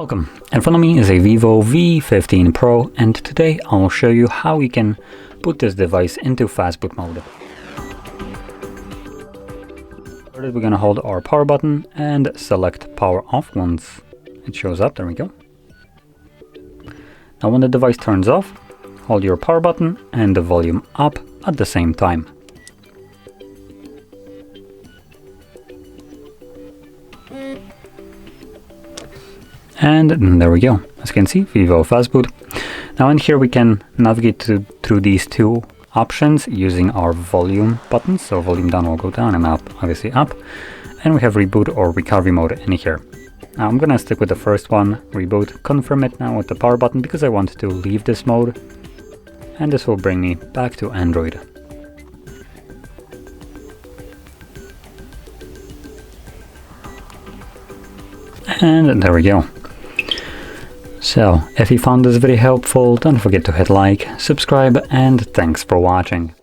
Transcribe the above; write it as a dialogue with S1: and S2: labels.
S1: Welcome. In front of me is a VIVO V15 Pro, and today I'll show you how you can put this device into Fastboot mode. First, we're going to hold our power button and select power off once it shows up. There we go. Now when the device turns off, hold your power button and the volume up at the same time. And there we go. As you can see, VIVO Fastboot. Now in here we can navigate through these two options using our volume buttons. So volume down will go down and up, obviously up. And we have reboot or recovery mode in here. Now I'm gonna stick with the first one, reboot, confirm it now with the power button because I want to leave this mode. And this will bring me back to Android. And there we go. So, if you found this video helpful, don't forget to hit like, subscribe, and thanks for watching.